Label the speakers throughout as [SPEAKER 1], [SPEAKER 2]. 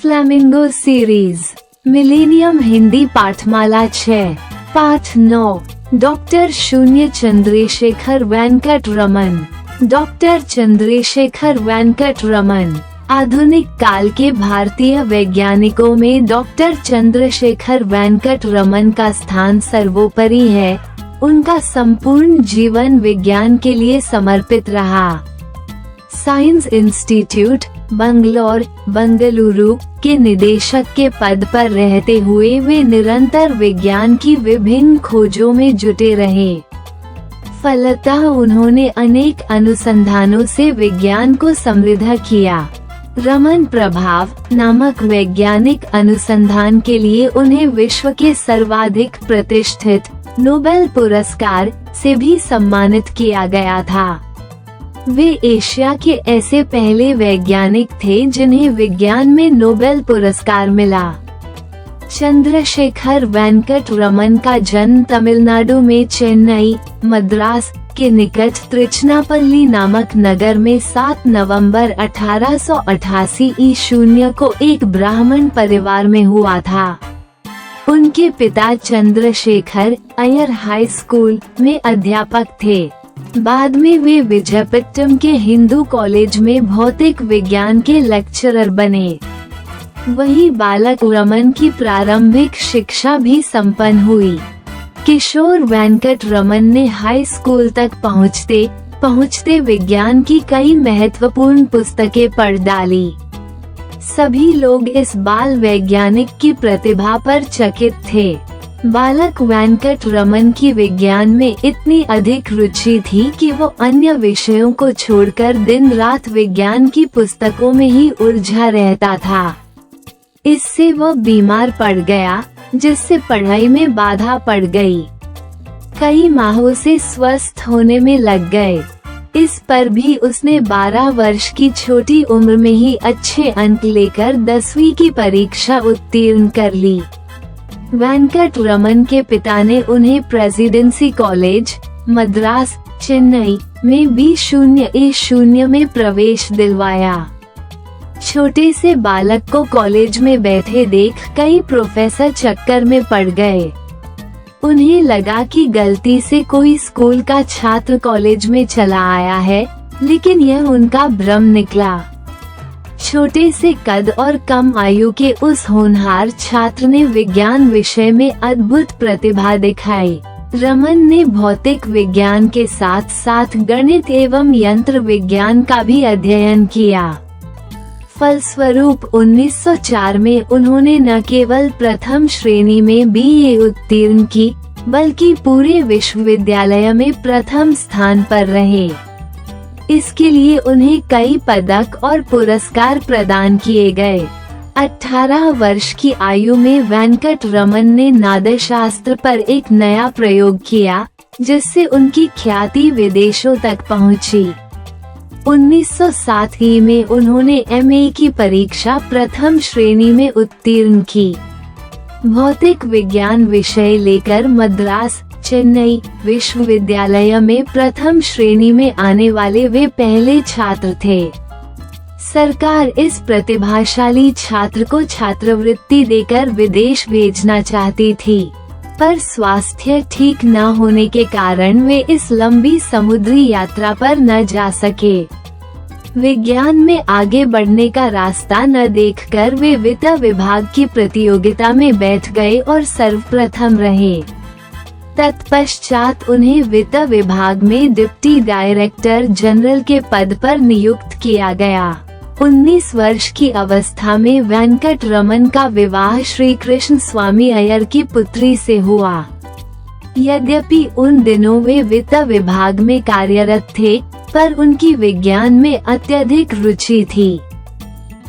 [SPEAKER 1] Flamingo series millennium Hindi पाठमाला 6 पाठ 9 doctor शून्य Chandrashekhar Venkat Raman. Doctor Chandrashekhar Venkat Raman आधुनिक काल के भारतीय वैज्ञानिकों में डॉक्टर चंद्रशेखर वेंकट रमन का स्थान सर्वोपरि है। उनका संपूर्ण जीवन विज्ञान के लिए समर्पित रहा। साइंस इंस्टीट्यूट बेंगलुरु के निदेशक के पद पर रहते हुए वे निरंतर विज्ञान की विभिन्न खोजों में जुटे रहे। फलतः उन्होंने अनेक अनुसंधानों से विज्ञान को समृद्ध किया। रमन प्रभाव नामक वैज्ञानिक अनुसंधान के लिए उन्हें विश्व के सर्वाधिक प्रतिष्ठित नोबेल पुरस्कार से भी सम्मानित किया गया था। वे एशिया के ऐसे पहले वैज्ञानिक थे जिन्हें विज्ञान में नोबेल पुरस्कार मिला। चंद्रशेखर वेंकट रमन का जन्म तमिलनाडु में चेन्नई, मद्रास के निकट त्रिचनापल्ली नामक नगर में 7 नवंबर 1888 ईशून्य को एक ब्राह्मण परिवार में हुआ था। उनके पिता चंद्रशेखर अय्यर हाई स्कूल में अध्यापक थे। बाद में वे विजयपट्टनम के हिंदू कॉलेज में भौतिक विज्ञान के लेक्चरर बने। वहीं बालक रमन की प्रारंभिक शिक्षा भी संपन्न हुई। किशोर वेंकट रमन ने हाई स्कूल तक पहुँचते विज्ञान की कई महत्वपूर्ण पुस्तकें पढ़ डाली। सभी लोग इस बाल वैज्ञानिक की प्रतिभा पर चकित थे। बालक वेंकट रमन की विज्ञान में इतनी अधिक रुचि थी कि वो अन्य विषयों को छोड़कर दिन रात विज्ञान की पुस्तकों में ही उलझा रहता था। इससे वो बीमार पड़ गया, जिससे पढ़ाई में बाधा पड़ गई। कई माहों से स्वस्थ होने में लग गए। इस पर भी उसने 12 वर्ष की छोटी उम्र में ही अच्छे अंक लेकर 10वीं की परीक्षा उत्तीर्ण कर ली। वेंकट रमन के पिता ने उन्हें प्रेसिडेंसी कॉलेज मद्रास चेन्नई में B.A में प्रवेश दिलवाया। छोटे से बालक को कॉलेज में बैठे देख कई प्रोफेसर चक्कर में पड़ गए। उन्हें लगा कि गलती से कोई स्कूल का छात्र कॉलेज में चला आया है, लेकिन यह उनका भ्रम निकला। छोटे से कद और कम आयु के उस होनहार छात्र ने विज्ञान विषय में अद्भुत प्रतिभा दिखाई। रमन ने भौतिक विज्ञान के साथ साथ गणित एवं यंत्र विज्ञान का भी अध्ययन किया। फलस्वरूप 1904 में उन्होंने न केवल प्रथम श्रेणी में BA उत्तीर्ण की, बल्कि पूरे विश्वविद्यालय में प्रथम स्थान पर रहे। इसके लिए उन्हें कई पदक और पुरस्कार प्रदान किए गए। 18 वर्ष की आयु में वेंकट रमन ने नादशास्त्र पर एक नया प्रयोग किया, जिससे उनकी ख्याति विदेशों तक पहुंची। 1907 में उन्होंने MA की परीक्षा प्रथम श्रेणी में उत्तीर्ण की। भौतिक विज्ञान विषय लेकर मद्रास चेन्नई विश्वविद्यालय में प्रथम श्रेणी में आने वाले वे पहले छात्र थे। सरकार इस प्रतिभाशाली छात्र को छात्रवृत्ति देकर विदेश भेजना चाहती थी, पर स्वास्थ्य ठीक न होने के कारण वे इस लंबी समुद्री यात्रा पर न जा सके। विज्ञान में आगे बढ़ने का रास्ता न देखकर वे वित्त विभाग की प्रतियोगिता में बैठ गए और सर्वप्रथम रहे। तत्पश्चात उन्हें वित्त विभाग में डिप्टी डायरेक्टर जनरल के पद पर नियुक्त किया गया। 19 वर्ष की अवस्था में वेंकट रमन का विवाह श्री कृष्ण स्वामी अय्यर की पुत्री से हुआ। यद्यपि उन दिनों वे वित्त विभाग में कार्यरत थे, पर उनकी विज्ञान में अत्यधिक रुचि थी।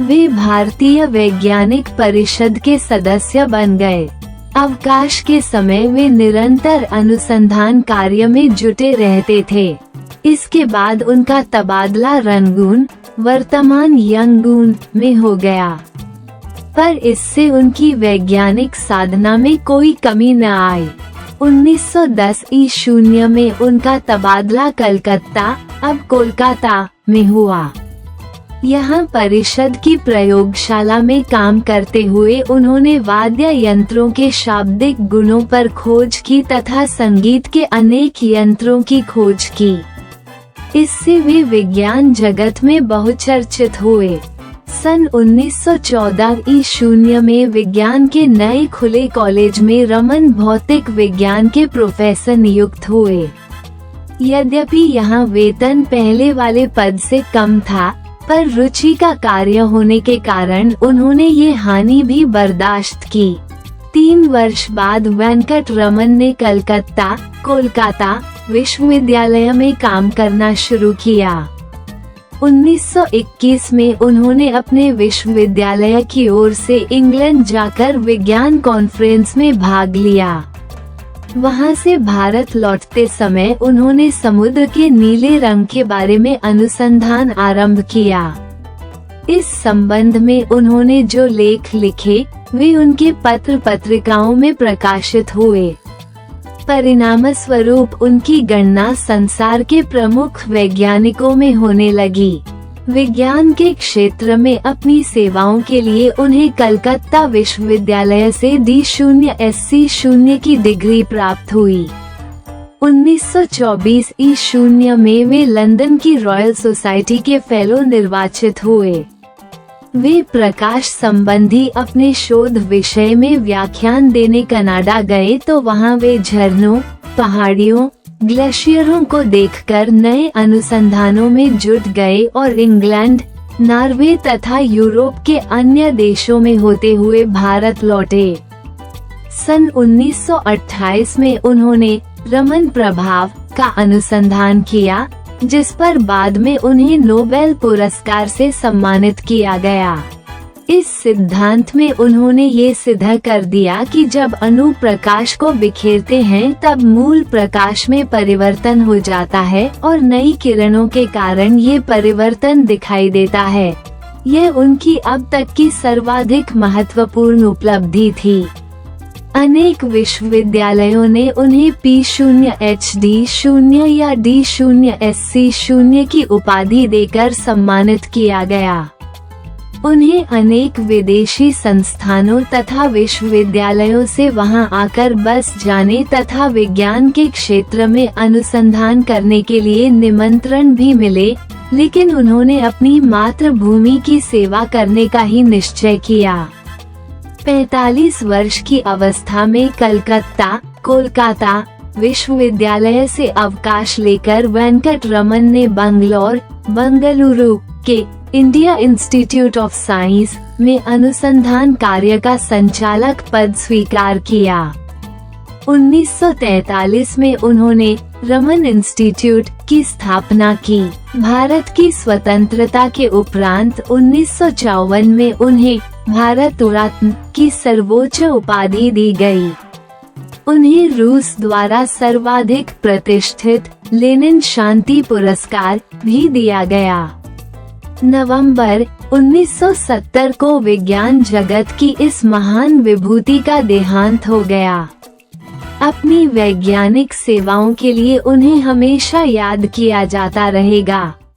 [SPEAKER 1] वे भारतीय वैज्ञानिक परिषद के सदस्य बन गए। अवकाश के समय वे निरंतर अनुसंधान कार्य में जुटे रहते थे। इसके बाद उनका तबादला रंगून वर्तमान यंगून में हो गया, पर इससे उनकी वैज्ञानिक साधना में कोई कमी न आई। 1910 ईशून्य में उनका तबादला कलकत्ता अब कोलकाता में हुआ। यहाँ परिषद की प्रयोगशाला में काम करते हुए उन्होंने वाद्य यंत्रों के शाब्दिक गुणों पर खोज की तथा संगीत के अनेक यंत्रों की खोज की। इससे वे विज्ञान जगत में बहुचर्चित हुए। सन 1914 ईशून्य में विज्ञान के नए खुले कॉलेज में रमन भौतिक विज्ञान के प्रोफेसर नियुक्त हुए। यद्यपि यहाँ वेतन पहले वाले पद से कम था, पर रुचि का कार्य होने के कारण उन्होंने ये हानि भी बर्दाश्त की। 3 वर्ष बाद वेंकट रमन ने कोलकाता विश्वविद्यालय में काम करना शुरू किया। 1921 में उन्होंने अपने विश्वविद्यालय की ओर से इंग्लैंड जाकर विज्ञान कॉन्फ्रेंस में भाग लिया। वहां से भारत लौटते समय उन्होंने समुद्र के नीले रंग के बारे में अनुसंधान आरंभ किया। इस संबंध में उन्होंने जो लेख लिखे वे उनके पत्र पत्रिकाओं में प्रकाशित हुए। परिणामस्वरूप उनकी गणना संसार के प्रमुख वैज्ञानिकों में होने लगी। विज्ञान के क्षेत्र में अपनी सेवाओं के लिए उन्हें कलकत्ता विश्वविद्यालय से D0 SC0 की डिग्री प्राप्त हुई। 1924 ईशून्य में वे लंदन की रॉयल सोसाइटी के फेलो निर्वाचित हुए। वे प्रकाश संबंधी अपने शोध विषय में व्याख्यान देने कनाडा गए तो वहां वे झरनों, पहाड़ियों, ग्लेशियरों को देखकर नए अनुसंधानों में जुट गए और इंग्लैंड, नॉर्वे तथा यूरोप के अन्य देशों में होते हुए भारत लौटे। सन 1928 में उन्होंने रमन प्रभाव का अनुसंधान किया, जिस पर बाद में उन्हें नोबेल पुरस्कार से सम्मानित किया गया। इस सिद्धांत में उन्होंने ये सिद्ध कर दिया कि जब अणु प्रकाश को बिखेरते हैं तब मूल प्रकाश में परिवर्तन हो जाता है और नई किरणों के कारण ये परिवर्तन दिखाई देता है। यह उनकी अब तक की सर्वाधिक महत्वपूर्ण उपलब्धि थी। अनेक विश्वविद्यालयों ने उन्हें P0 HD0 या D0 SC0 की उपाधि देकर सम्मानित किया गया। उन्हें अनेक विदेशी संस्थानों तथा विश्वविद्यालयों से वहां आकर बस जाने तथा विज्ञान के क्षेत्र में अनुसंधान करने के लिए निमंत्रण भी मिले, लेकिन उन्होंने अपनी मातृभूमि की सेवा करने का ही निश्चय किया। 45 वर्ष की अवस्था में कोलकाता विश्वविद्यालय से अवकाश लेकर वेंकट रमन ने बंगलुरु के इंडिया इंस्टीट्यूट ऑफ साइंस में अनुसंधान कार्य का संचालक पद स्वीकार किया। 1943 में उन्होंने रमन इंस्टीट्यूट की स्थापना की। भारत की स्वतंत्रता के उपरांत 1954 में उन्हें भारत रत्न की सर्वोच्च उपाधि दी गई। उन्हें रूस द्वारा सर्वाधिक प्रतिष्ठित लेनिन शांति पुरस्कार भी दिया गया। नवंबर 1970 को विज्ञान जगत की इस महान विभूति का देहांत हो गया। अपनी वैज्ञानिक सेवाओं के लिए उन्हें हमेशा याद किया जाता रहेगा।